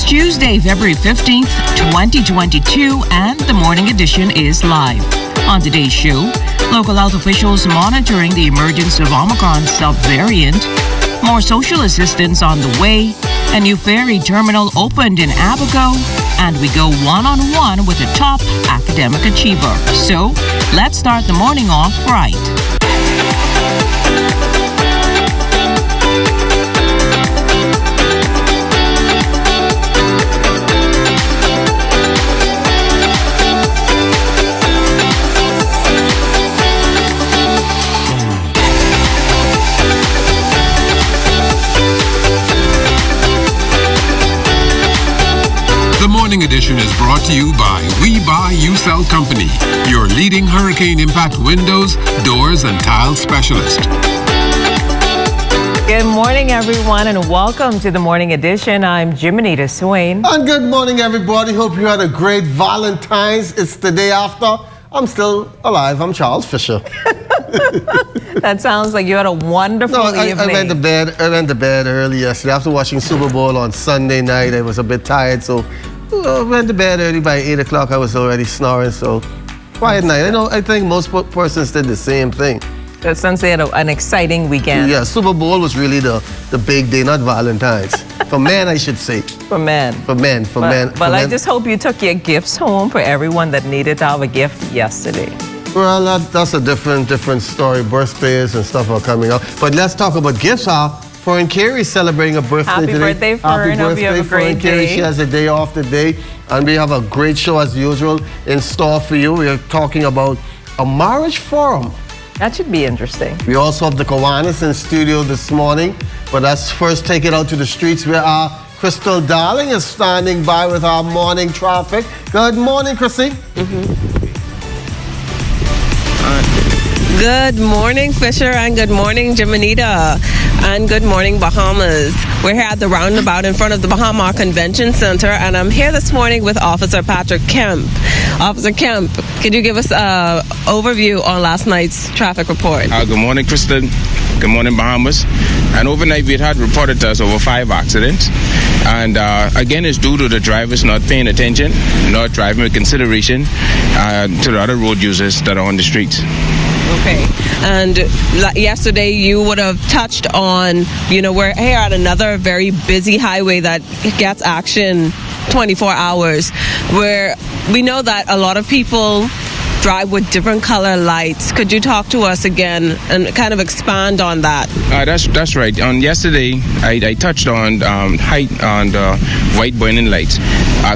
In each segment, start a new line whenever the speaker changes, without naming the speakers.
Tuesday, February 15th, 2022, and the morning edition is live. On today's show, local health officials monitoring the emergence of Omicron subvariant, more social assistance on the way, a new ferry terminal opened in Abaco, and we go one-on-one with a top academic achiever. So, let's start the morning off right.
The Morning Edition is brought to you by We Buy You Sell Company, your leading hurricane impact windows, doors, and tile specialist.
Good morning, everyone, and welcome to the Morning Edition. I'm Jiminita Swain.
And good morning, everybody. Hope you had a great Valentine's. It's the day after. I'm still alive. I'm Charles Fisher.
That sounds like you had a wonderful evening.
I went to bed early yesterday. After watching Super Bowl on Sunday night, I was a bit tired, so I went to bed early. By 8 o'clock, I was already snoring, so quiet night. I think most persons did the same thing.
Since they had an exciting weekend.
Yeah, Super Bowl was really the big day, not Valentine's. For men, I should say.
For men.
For men.
But I just hope you took your gifts home for everyone that needed to have a gift yesterday.
Well, that's a different story. Birthdays and stuff are coming up. But let's talk about gifts. Foreign Carrie is celebrating a birthday
Happy
today.
Birthday, Foreign. Hope you have a great day.
She has a day off today. And we have a great show as usual in store for you. We are talking about a marriage forum.
That should be interesting.
We also have the Kiwanis in studio this morning. But let's first take it out to the streets where our Crystal Darling is standing by with our morning traffic. Good morning, Chrissy.
Good morning, Fisher, and good morning, Jiminita, and good morning, Bahamas. We're here at the roundabout in front of the Bahama Convention Center, and I'm here this morning with Officer Patrick Kemp. Officer Kemp, could you give us an overview on last night's traffic report?
Good morning, Kristen. Good morning, Bahamas. And overnight, we had reported to us over 5 accidents. And again, it's due to the drivers not paying attention, not driving with consideration to the other road users that are on the streets.
Okay. And yesterday you would have touched on, we're here at another very busy highway that gets action 24 hours, where we know that a lot of people drive with different color lights. Could you talk to us again and kind of expand on that?
That's right. On yesterday, I touched on height on the white burning lights.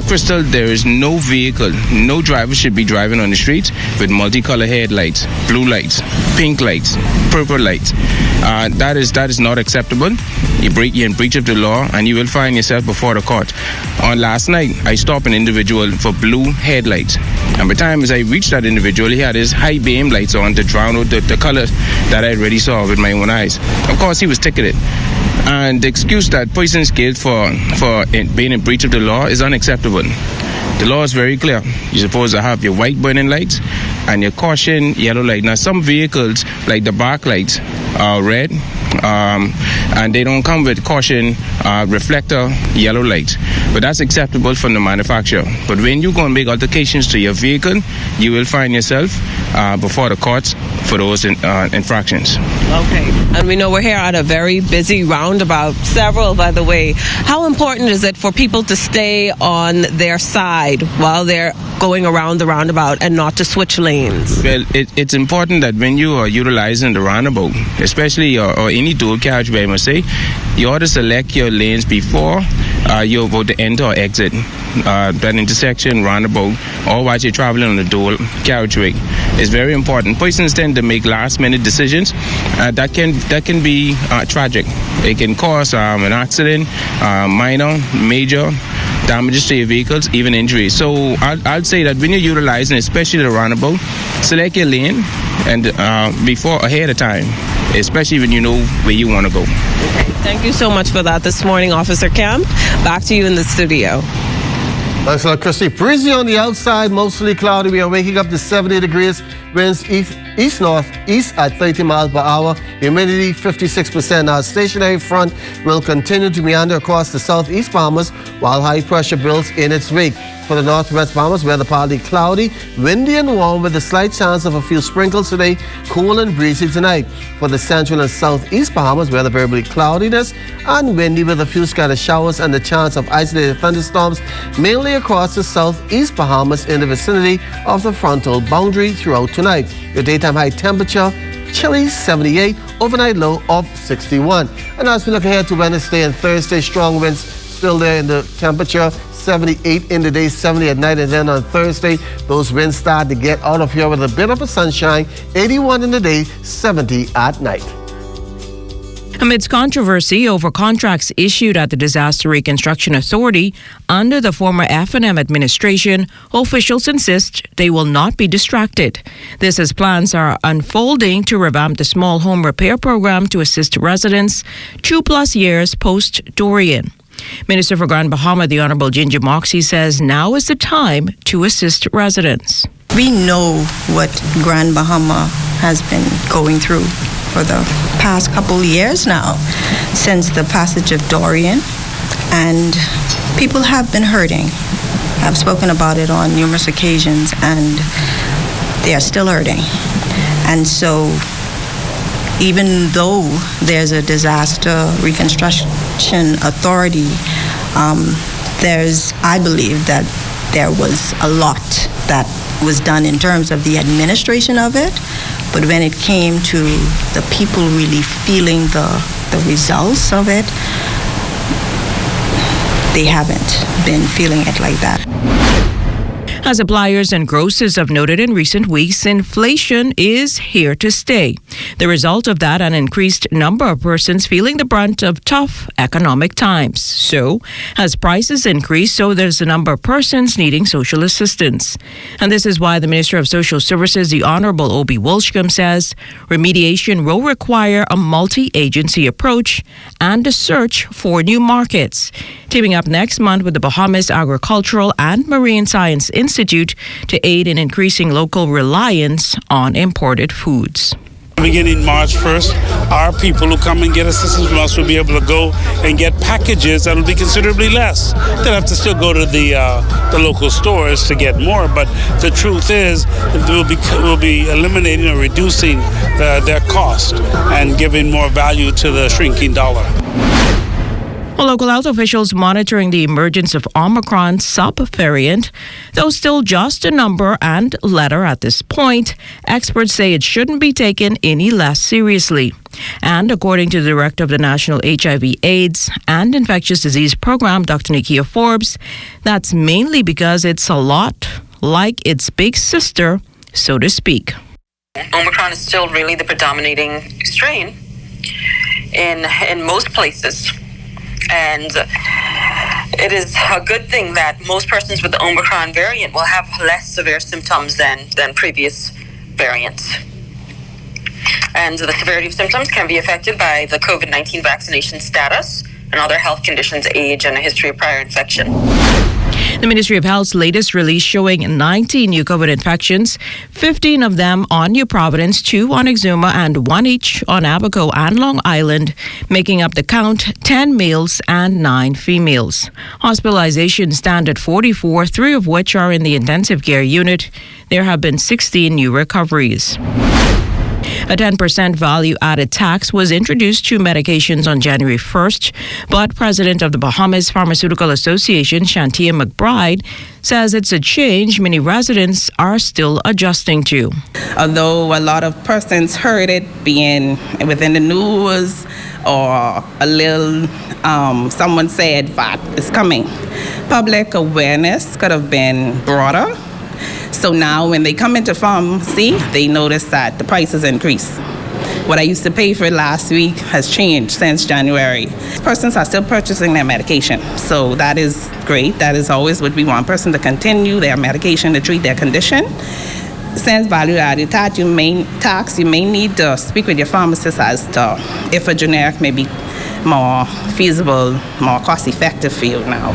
Crystal, there is no vehicle, no driver should be driving on the streets with multicolor headlights, blue lights, pink lights, purple lights. That is not acceptable. You're in breach of the law, and you will find yourself before the court. On last night, I stopped an individual for blue headlights. And by the time as I reached that individual, he had his high beam lights on to drown out the color that I already saw with my own eyes. Of course, he was ticketed. And the excuse that persons give for being in breach of the law is unacceptable. The law is very clear. You're supposed to have your white burning lights and your caution yellow light. Now, some vehicles, like the back lights, are red, and they don't come with caution reflector yellow lights. But that's acceptable from the manufacturer. But when you go and make altercations to your vehicle, you will find yourself before the courts for those infractions.
Okay. And we know we're here at a very busy roundabout, several, by the way. How important is it for people to stay on their side while they're going around the roundabout and not to switch lanes?
Well, it's important that when you are utilizing the roundabout, especially or any dual carriageway, I must say, you ought to select your lanes before you're about to enter or exit that intersection, roundabout, or while you're traveling on the dual carriageway. It's very important. Persons tend to make last-minute decisions that can be tragic. It can cause an accident, minor, major damages to your vehicles, even injuries. So I'll say that when you're utilizing, especially the roundabout, select your lane and before ahead of time, especially when you know where you want to go.
Okay. Thank you so much for that this morning, Officer Kemp. Back to you in the studio.
Thanks a lot, Christy. Breezy on the outside, mostly cloudy. We are waking up to 70 degrees. Winds east-northeast at 30 miles per hour. Humidity 56%. Our stationary front will continue to meander across the southeast Bahamas while high pressure builds in its wake. For the northwest Bahamas, weather partly cloudy, windy and warm with a slight chance of a few sprinkles today, cool and breezy tonight. For the central and southeast Bahamas, weather variably cloudiness and windy with a few scattered showers and the chance of isolated thunderstorms, mainly across the southeast Bahamas in the vicinity of the frontal boundary throughout tonight. Your daytime high temperature, chilly 78, overnight low of 61. And as we look ahead to Wednesday and Thursday, strong winds still there in the temperature. 78 in the day, 70 at night, and then on Thursday, those winds start to get out of here with a bit of a sunshine, 81 in the day, 70 at night.
Amidst controversy over contracts issued at the Disaster Reconstruction Authority under the former F&M administration, officials insist they will not be distracted. This as plans are unfolding to revamp the small home repair program to assist residents 2+ years post-Dorian. Minister for Grand Bahama, the Honorable Ginger Moxie, says now is the time to assist residents.
We know what Grand Bahama has been going through for the past couple of years now, since the passage of Dorian, and people have been hurting. I've spoken about it on numerous occasions, and they are still hurting. And so even though there's a disaster reconstruction authority, I believe that there was a lot that was done in terms of the administration of it, but when it came to the people really feeling the results of it, they haven't been feeling it like that.
As suppliers and grocers have noted in recent weeks, inflation is here to stay. The result of that, an increased number of persons feeling the brunt of tough economic times. So, as prices increase, so there's a number of persons needing social assistance. And this is why the Minister of Social Services, the Honorable Obi Wolshcombe, says remediation will require a multi-agency approach and a search for new markets. Teaming up next month with the Bahamas Agricultural and Marine Science Institute to aid in increasing local reliance on imported foods.
Beginning March 1st, our people who come and get assistance from us will be able to go and get packages that will be considerably less. They'll have to still go to the local stores to get more, but the truth is that we'll be eliminating or reducing their cost and giving more value to the shrinking dollar.
Well, local health officials monitoring the emergence of Omicron sub-variant. Though still just a number and letter at this point, experts say it shouldn't be taken any less seriously. And according to the director of the National HIV/AIDS and Infectious Disease Program, Dr. Nikia Forbes, that's mainly because it's a lot like its big sister, so to speak.
Omicron is still really the predominating strain in most places. And it is a good thing that most persons with the Omicron variant will have less severe symptoms than previous variants. And the severity of symptoms can be affected by the COVID-19 vaccination status and other health conditions, age, and a history of prior infection.
The Ministry of Health's latest release showing 19 new COVID infections, 15 of them on New Providence, 2 on Exuma, and 1 each on Abaco and Long Island, making up the count 10 males and 9 females. Hospitalizations stand at 44, 3 of which are in the intensive care unit. There have been 16 new recoveries. A 10% value-added tax was introduced to medications on January 1st, but President of the Bahamas Pharmaceutical Association, Shantia McBride, says it's a change many residents are still adjusting to.
Although a lot of persons heard it being within the news or a little, someone said VAT is coming, public awareness could have been broader. So now when they come into pharmacy, they notice that the prices increase. What I used to pay for last week has changed since January. Persons are still purchasing their medication. So that is great. That is always what we want. Person to continue their medication to treat their condition. Since value-added tax, you may need to speak with your pharmacist as to if a generic may be more feasible, more cost-effective for you now.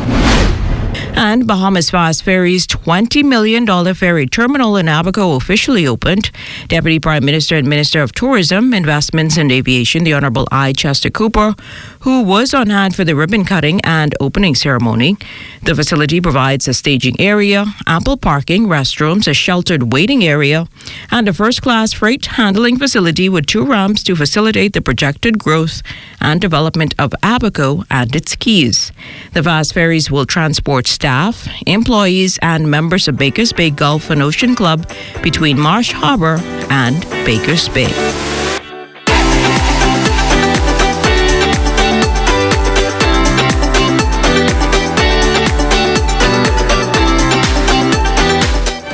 And Bahamas Fast Ferry's $20 million ferry terminal in Abaco officially opened. Deputy Prime Minister and Minister of Tourism, Investments and Aviation, the Honorable I. Chester Cooper, who was on hand for the ribbon cutting and opening ceremony. The facility provides a staging area, ample parking, restrooms, a sheltered waiting area, and a first-class freight handling facility with 2 ramps to facilitate the projected growth and development of Abaco and its quays. The Fast Ferries will transport staff, employees, and members of Bakers Bay Gulf and Ocean Club between Marsh Harbor and Bakers Bay.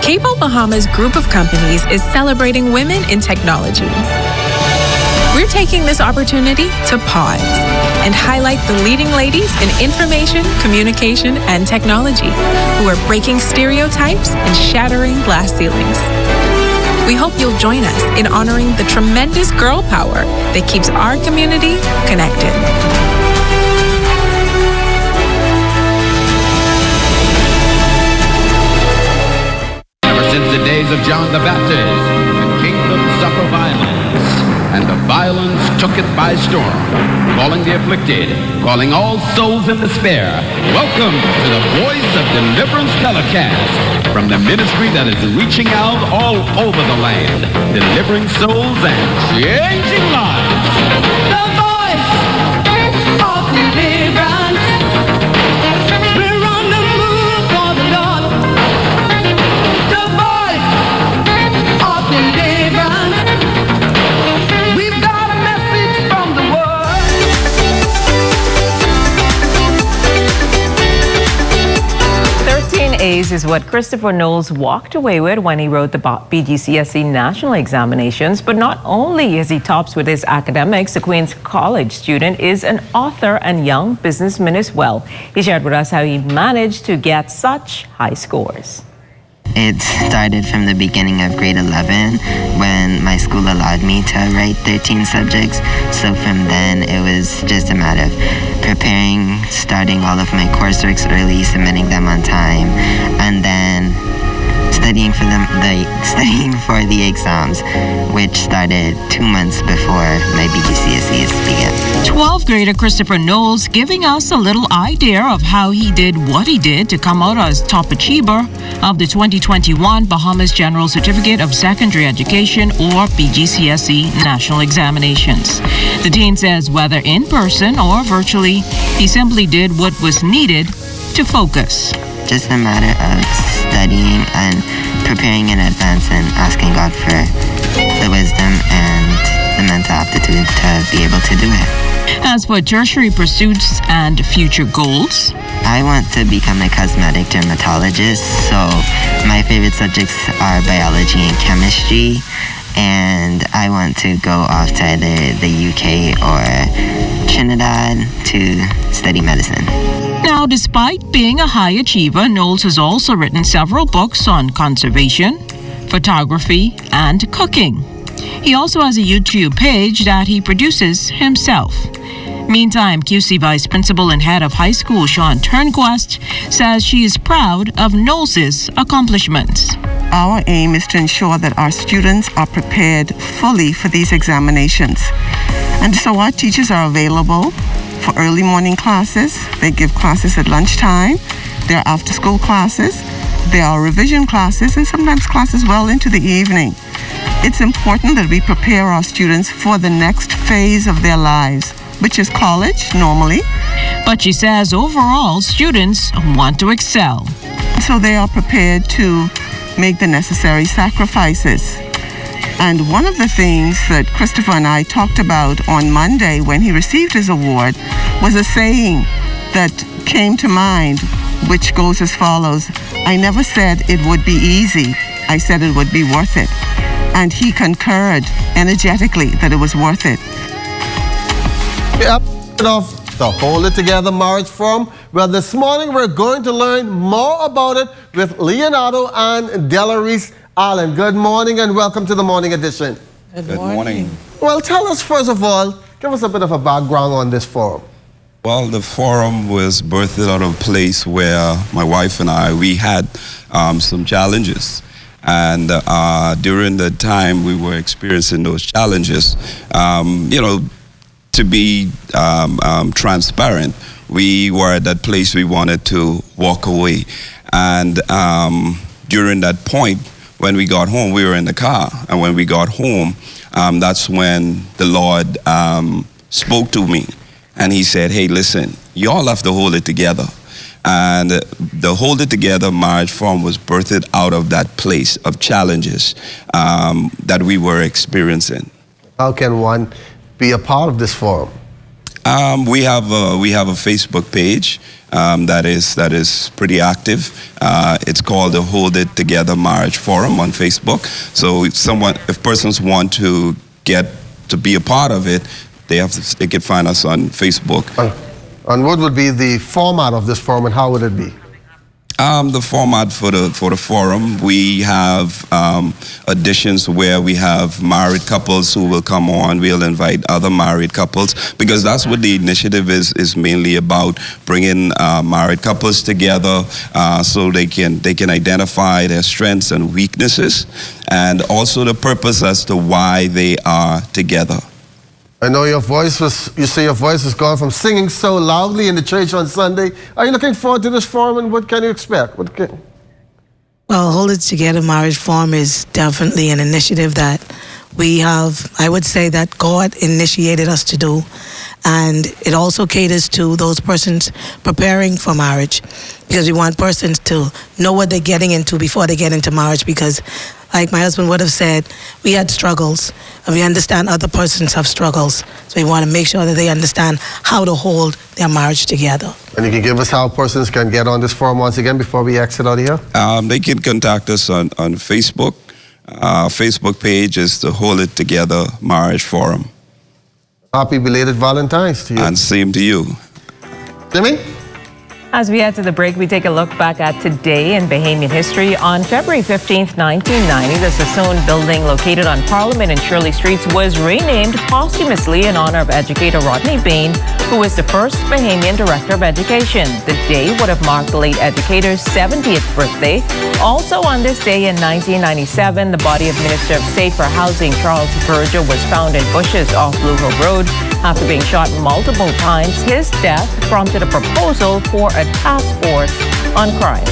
Cable Bahamas Group of Companies is celebrating women in technology. We're taking this opportunity to pause and highlight the leading ladies in information, communication, and technology who are breaking stereotypes and shattering glass ceilings. We hope you'll join us in honoring the tremendous girl power that keeps our community connected.
Since the days of John the Baptist, the kingdom suffered violence, and the violence took it by storm, calling the afflicted, calling all souls in despair. Welcome to the Voice of Deliverance telecast from the ministry that is reaching out all over the land, delivering souls and changing lives. The Voice of Deliverance. We're on the move for the Lord. We've got a message from the world.
13 A's is what Christopher Knowles walked away with when he wrote the BGCSE national examinations. But not only is he tops with his academics, the Queen's College student is an author and young businessman as well. He shared with us how he managed to get such high scores.
It started from the beginning of grade 11 when my school allowed me to write 13 subjects. So from then it was just a matter of preparing, starting all of my courseworks early, submitting them on time, and then studying for the exams, which started 2 months before my BGCSEs began.
12th grader Christopher Knowles giving us a little idea of how he did what he did to come out as top achiever of the 2021 Bahamas General Certificate of Secondary Education or BGCSE national examinations. The teen says whether in person or virtually, he simply did what was needed to focus.
Just a matter of studying and preparing in advance and asking God for the wisdom and the mental aptitude to be able to do it.
As for tertiary pursuits and future goals,
I want to become a cosmetic dermatologist, so my favorite subjects are biology and chemistry, and I want to go off to either the UK or Trinidad to study medicine.
Now, despite being a high achiever, Knowles has also written several books on conservation, photography, and cooking. He also has a YouTube page that he produces himself. Meantime, QC Vice Principal and Head of High School Sean Turnquest says she is proud of Knowles' accomplishments.
Our aim is to ensure that our students are prepared fully for these examinations. And so our teachers are available for early morning classes. They give classes at lunchtime. There are after-school classes. There are revision classes and sometimes classes well into the evening. It's important that we prepare our students for the next phase of their lives, which is college, normally.
But she says overall, students want to excel.
So they are prepared to make the necessary sacrifices. And one of the things that Christopher and I talked about on Monday when he received his award was a saying that came to mind, which goes as follows: I never said it would be easy. I said it would be worth it. And he concurred energetically that it was worth it.
Yep, enough to hold it together marriage from. Well, this morning we're going to learn more about it with Leonardo and Delarice Allen. Good morning and welcome to the Morning Edition.
Good morning.
Well, tell us first of all, give us a bit of a background on this forum.
Well, the forum was birthed out of a place where my wife and I, we had some challenges. And during the time we were experiencing those challenges, to be transparent, we were at that place we wanted to walk away. And during that point, when we got home, we were in the car. And when we got home, that's when the Lord spoke to me. And he said, hey, listen, y'all have to hold it together. And the Hold It Together Marriage Forum was birthed out of that place of challenges that we were experiencing. How can one be a part of this forum? We have a Facebook page that is pretty active. It's called the Hold It Together Marriage Forum on Facebook. So if persons want to get to be a part of it, they can find us on Facebook. And what would be the format of this forum, and how would it be? The format for the forum, we have editions where we have married couples who will come on. We'll invite other married couples, because that's what the initiative is mainly about, bringing married couples together so they can identify their strengths and weaknesses, and also the purpose as to why they are together. I know you say your voice has gone from singing so loudly in the church on Sunday. Are you looking forward to this forum, and what can you expect?
Well, Hold It Together Marriage Forum is definitely an initiative that we have, I would say that God initiated us to do. And it also caters to those persons preparing for marriage, because we want persons to know what they're getting into before they get into marriage, because like my husband would have said, we had struggles, and we understand other persons have struggles. So we want to make sure that they understand how to hold their marriage together. And you can give us how persons can get on this forum once again before we exit out of here? They can contact us on Facebook. Our Facebook page is the Hold It Together Marriage Forum. Happy belated Valentine's to you. And same to you. Jimmy?
As we head to the break, we take a look back at today in Bahamian history. On February 15th, 1990, the Sassoon building located on Parliament and Shirley Streets was renamed posthumously in honor of educator Rodney Bain, who was the first Bahamian Director of Education. The day would have marked the late educator's 70th birthday. Also on this day in 1997, the body of Minister of State for Housing Charles Berger was found in bushes off Blue Hill Road. After being shot multiple times, his death prompted a proposal for a task force on crime.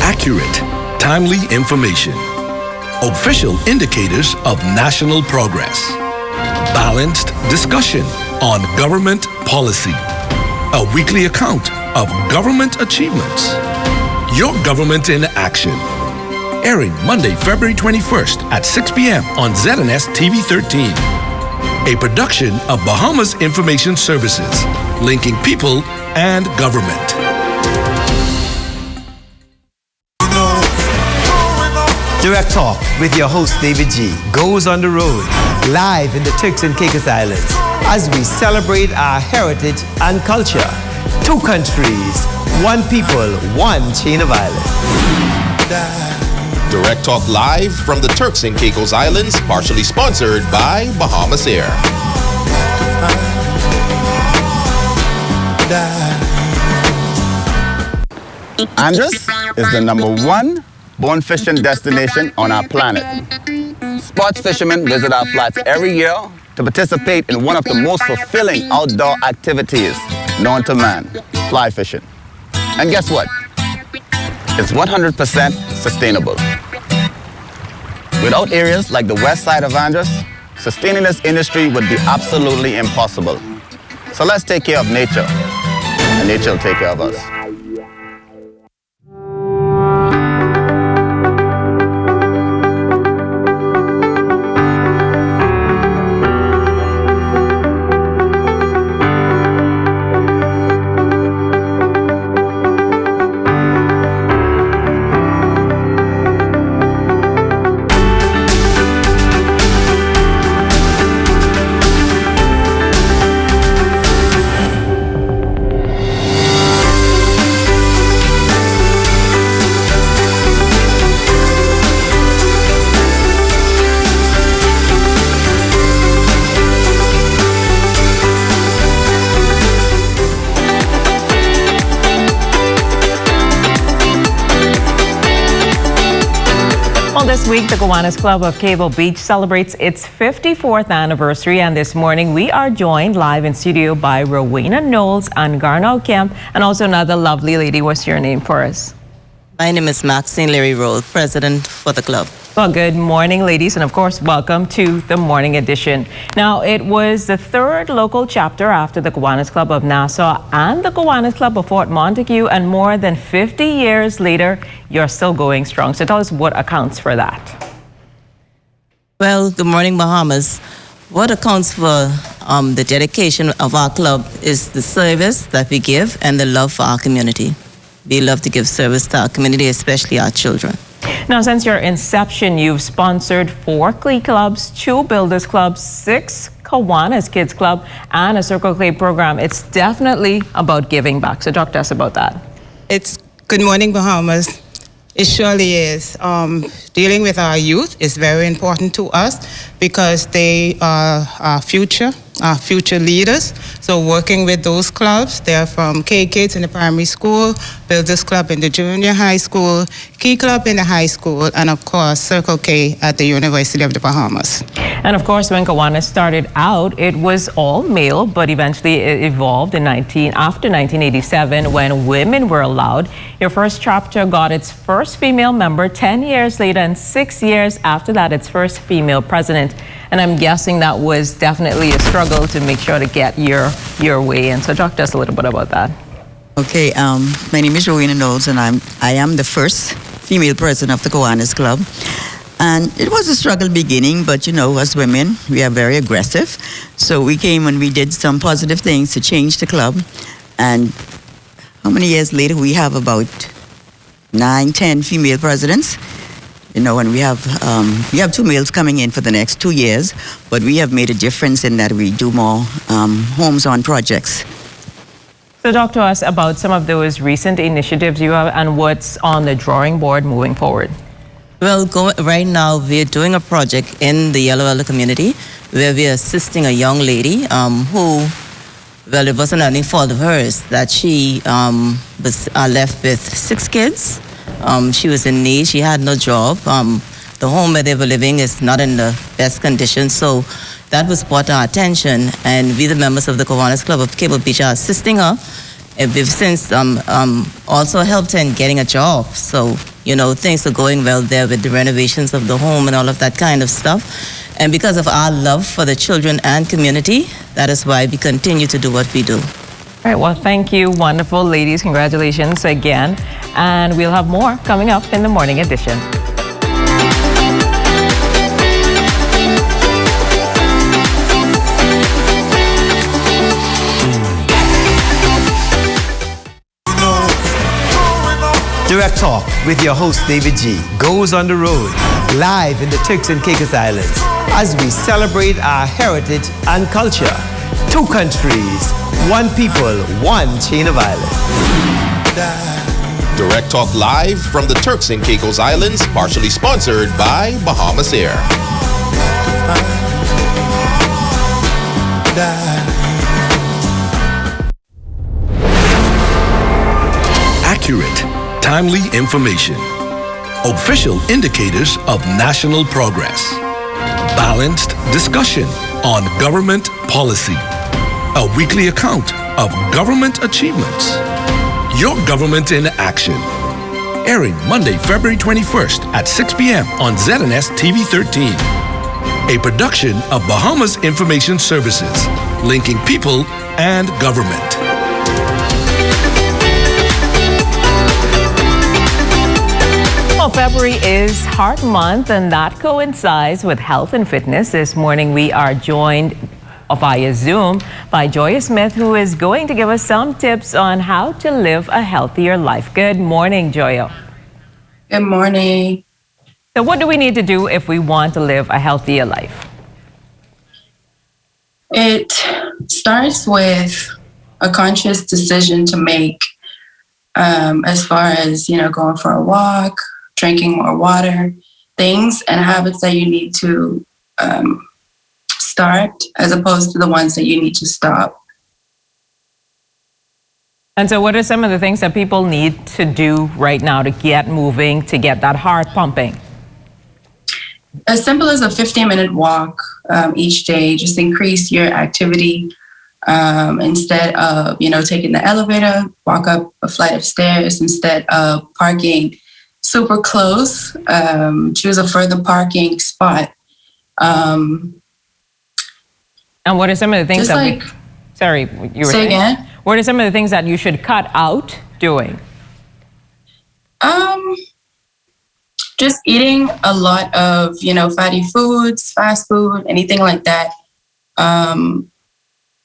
Accurate, timely information. Official indicators of national progress. Balanced discussion on government policy. A weekly account of government achievements. Your Government in Action. Airing Monday, February 21st at 6 p.m. on ZNS TV 13. A production of Bahamas Information Services, linking people and government.
Direct Talk with your host David G goes on the road, live in the Turks and Caicos Islands, as we celebrate our heritage and culture. 2 countries, 1 people, 1 chain of islands.
Direct Talk live from the Turks and Caicos Islands, partially sponsored by Bahamas Air.
Andros is the #1 bone fishing destination on our planet. Sports fishermen visit our flats every year to participate in one of the most fulfilling outdoor activities known to man, fly fishing. And guess what? It's 100% sustainable. Without areas like the west side of Andros, sustaining this industry would be absolutely impossible. So let's take care of nature, and nature will take care of us.
This week, the Gowanus Club of Cable Beach celebrates its 54th anniversary, and this morning we are joined live in studio by Rowena Knowles and Garnell Kemp, and also another lovely lady. What's your name for us?
My name is Maxine Leary Roll, president for the club.
Well, good morning, ladies, and of course, welcome to the morning edition. Now, it was the third local chapter after the Gowanus Club of Nassau and the Gowanus Club of Fort Montague, and more than 50 years later, you're still going strong. So tell us what accounts for that.
Well, good morning, Bahamas. What accounts for the dedication of our club is the service that we give and the love for our community. We love to give service to our community, especially our children.
Now, since your inception, you've sponsored 4 Clay clubs, 2 Builders Clubs, 6 Kiwanis Kids Club, and a Circle Clay program. It's definitely about giving back. So talk to us about that.
It's Good Morning, Bahamas. It surely is. Dealing with our youth is very important to us because they are our future leaders. So working with those clubs, they're from K Kids in the primary school, Builders Club in the junior high school, Key Club in the high school, and of course Circle K at the University of the Bahamas.
And of course, when Kiwanis started out, it was all male, but eventually it evolved after 1987 when women were allowed. Your first chapter got its first female member 10 years later, and 6 years after that, its first female president. And I'm guessing that was definitely a struggle to make sure to get your way in. So talk to us a little bit about that.
Okay, my name is Rowena Knowles, and I am the first female president of the Gowanus Club. And it was a struggle beginning, but you know, as women, we are very aggressive. So we came and we did some positive things to change the club. And how many years later, we have about 9, 10 female presidents. You know, and we have 2 males coming in for the next 2 years, but we have made a difference in that we do more homes on projects.
So talk to us about some of those recent initiatives you have and what's on the drawing board moving forward.
Well, right now we're doing a project in the Yellow Elder community where we're assisting a young lady who, well, it wasn't any fault of hers that she was left with 6 kids. She was in need. She had no job. The home where they were living is not in the best condition. So that was brought to our attention. And we, the members of the Gowanus Club of Cable Beach, are assisting her. And we've since also helped her in getting a job. So, you know, things are going well there with the renovations of the home and all of that kind of stuff. And because of our love for the children and community, that is why we continue to do what we do.
All right, well, thank you, wonderful ladies. Congratulations again. And we'll have more coming up in the morning edition.
Direct Talk with your host, David G, goes on the road, live in the Turks and Caicos Islands, as we celebrate our heritage and culture. 2 countries, 1 people, 1 chain of islands.
Direct Talk live from the Turks and Caicos Islands, partially sponsored by Bahamas Air.
Accurate, timely information. Official indicators of national progress. Balanced discussion on government policy. A weekly account of government achievements. Your Government in Action. Airing Monday, February 21st at 6 p.m. on ZNS TV 13. A production of Bahamas Information Services, linking people and government.
Well, February is Heart Month, and that coincides with health and fitness. This morning we are joined via Zoom by Joya Smith, who is going to give us some tips on how to live a healthier life. Good morning, Joya.
Good morning.
So what do we need to do if we want to live a healthier life?
It starts with a conscious decision to make as far as, you know, going for a walk, drinking more water, things and habits that you need to start as opposed to the ones that you need to stop.
And so what are some of the things that people need to do right now to get moving, to get that heart pumping?
as simple as a 15-minute walk each day. Just increase your activity. Instead of, taking the elevator, walk up a flight of stairs. Instead of parking super close, choose a further parking spot.
And what are some of the things sorry, you were saying?
Again?
What are some of the things that you should cut out doing?
Just eating a lot of, fatty foods, fast food, anything like that.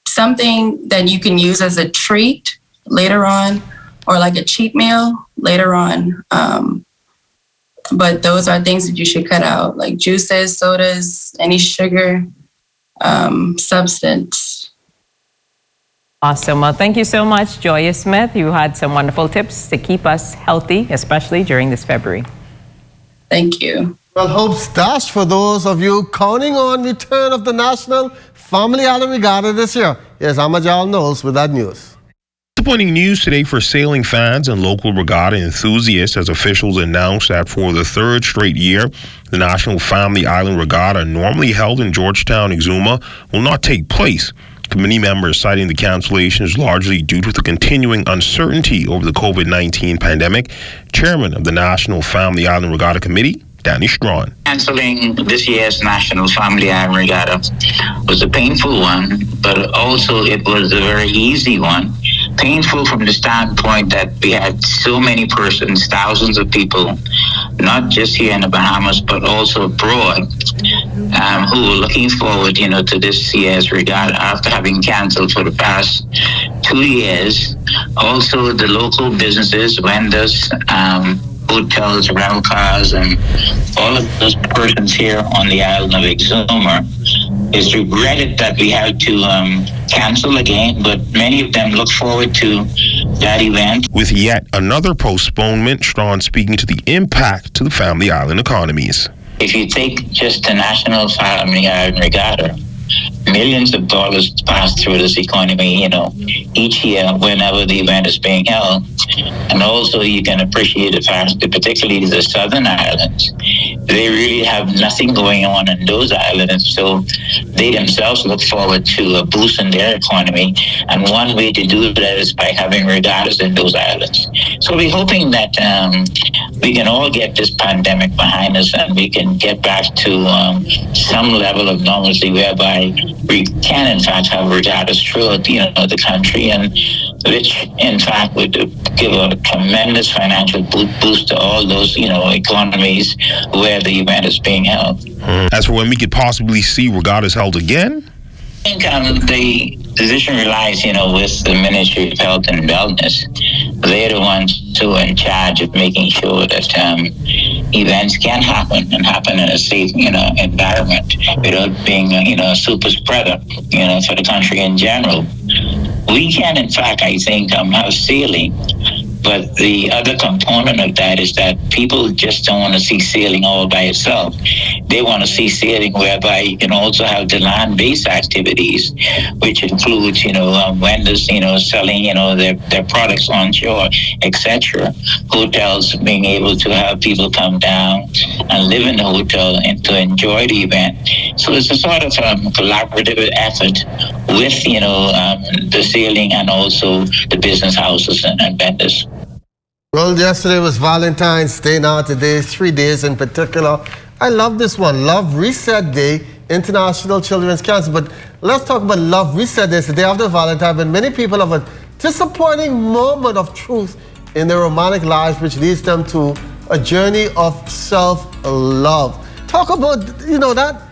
Something that you can use as a treat later on, or like a cheat meal later on. But those are things that you should cut out, like juices, sodas, any sugar, substance.
Awesome. Well, thank you so much, Joya Smith. You had some wonderful tips to keep us healthy, especially during this February.
Thank you.
Well, hope's dashed for those of you counting on return of the National Family Island Regatta this year. Here's Amajal Knowles with that news.
Disappointing news today for sailing fans and local regatta enthusiasts as officials announced that for the third straight year, the National Family Island Regatta, normally held in Georgetown, Exuma, will not take place. Committee members citing the cancellations largely due to the continuing uncertainty over the COVID-19 pandemic. Chairman of the National Family Island Regatta Committee, Danny Strawn.
Canceling this year's National Family Island Regatta was a painful one, but also it was a very easy one. Painful from the standpoint that we had so many persons, thousands of people, not just here in the Bahamas, but also abroad, who were looking forward, to this year's regatta after having canceled for the past 2 years. Also, the local businesses, vendors, hotels, rental cars, and all of those persons here on the island of Exuma. It's regretted that we had to cancel again, but many of them look forward to that event.
With yet another postponement, Strawn speaking to the impact to the Family Island economies.
If you take just the National Family Island Regatta, millions of dollars pass through this economy, each year whenever the event is being held. And also you can appreciate the fact that particularly the southern islands, they really have nothing going on in those islands. So they themselves look forward to a boost in their economy. And one way to do that is by having regattas in those islands. So we're hoping that we can all get this pandemic behind us and we can get back to some level of normalcy whereby we can in fact have regattas throughout the country, and which in fact would give a tremendous financial boost to all those economies where the event is being held.
As for when we could possibly see regattas held again?
I think the decision relies, with the Ministry of Health and Wellness. They're the ones who are in charge of making sure that events can happen and happen in a safe, environment without being, a super spreader, for the country in general. We can, in fact, I think, have sailing. But the other component of that is that people just don't want to see sailing all by itself. They want to see sailing whereby you can also have the land-based activities, which includes, vendors, selling, their products on shore, etc. Hotels being able to have people come down and live in the hotel and to enjoy the event. So it's a sort of collaborative effort with, the sailing and also the business houses and vendors.
Well, yesterday was Valentine's Day. Now today, 3 days in particular. I love this one, Love Reset Day, International Children's Cancer. But let's talk about Love Reset Day. It's the day after Valentine's, when many people have a disappointing moment of truth in their romantic lives, which leads them to a journey of self-love. Talk about, that.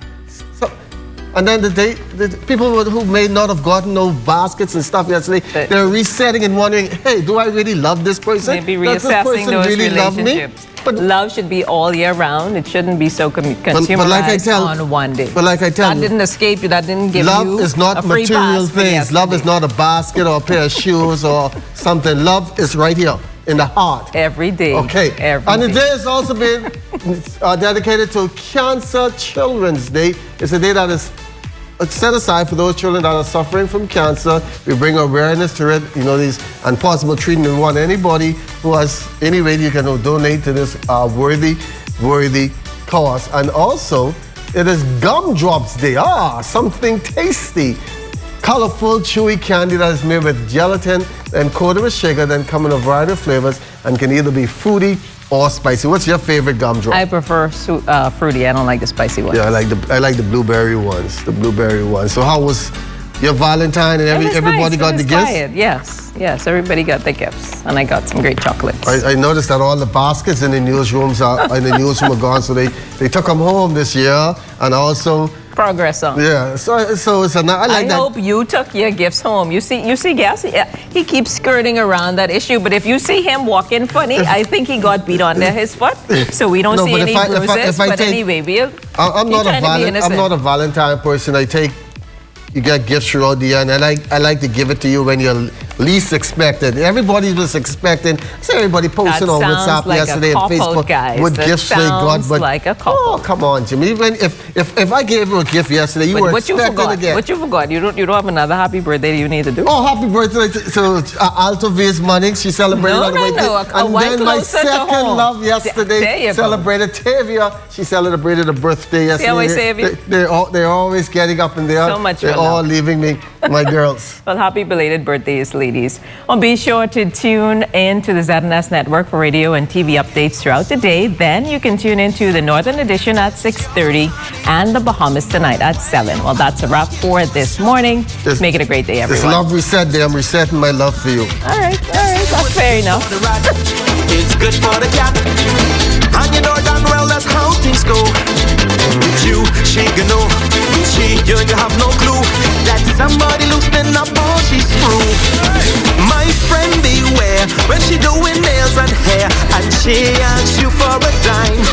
And then the people who may not have gotten no baskets and stuff yesterday, they're resetting and wondering, hey, do I really love this person?
Maybe
Does this
reassessing
person
those
really love me?
relationships. But love should be all year round. It shouldn't be so consumerized on one day.
But like I tell you,
that didn't escape you. That didn't give you
love is not
a free
material
pass for
things.
yesterday.
Love is not a basket or a pair of shoes or something. Love is right here in the heart.
Every day.
Okay.
Every
the
day.
day has also been dedicated to Cancer Children's Day. It's a day that is set aside for those children that are suffering from cancer. We bring awareness to it, these and possible treatment. We want anybody who has any way you can donate to this worthy course. And also, it is Gumdrops Day. Something tasty. Colorful, chewy candy that is made with gelatin and coated with sugar, then come in a variety of flavors and can either be fruity or spicy. What's your favorite gumdrop?
I prefer fruity. I don't like the spicy ones.
Yeah, I like the blueberry ones. So how was your Valentine and everybody got the gifts?
Quiet. Yes, everybody got the gifts, and I got some great chocolates.
I noticed that all the baskets in the newsroom are gone, so they took them home this year, and also
progress on.
Yeah, so it's I
hope you took your gifts home. You see, Gas, he keeps skirting around that issue, but if you see him walking funny, I think he got beat under his foot, so we don't see any bruises. But anyway,
I'm not a Valentine person. You get gifts throughout the year, and I like to give it to you when you're least expected. Everybody was expecting. Everybody posting on WhatsApp yesterday and Facebook with gifts they got. But
like a couple.
Oh, come on, Jimmy. Even if I gave you a gift yesterday, you were expecting again.
What you forgot? You don't have another happy birthday you need to do?
Oh, happy birthday to Alto V's Money. She celebrated on the way. And then my second love yesterday celebrated Tavia. She celebrated a birthday yesterday. They're always getting up in there.
So much
They're all leaving me, my girls.
Well, happy belated birthdays, ladies. Well, be sure to tune in to the ZNS Network for radio and TV updates throughout the day. Then you can tune into the Northern Edition at 6:30 and the Bahamas Tonight at 7. Well, that's a wrap for this morning. Make it a great day, everyone.
It's Love Reset Day. I'm resetting my love for you.
All right. That's fair enough.
It's good for the cat. And you know damn well that's how things go. With you, she gonna know. You have no clue that somebody loosening up all she screw. My friend beware when she doing nails and hair and she asks you for a dime.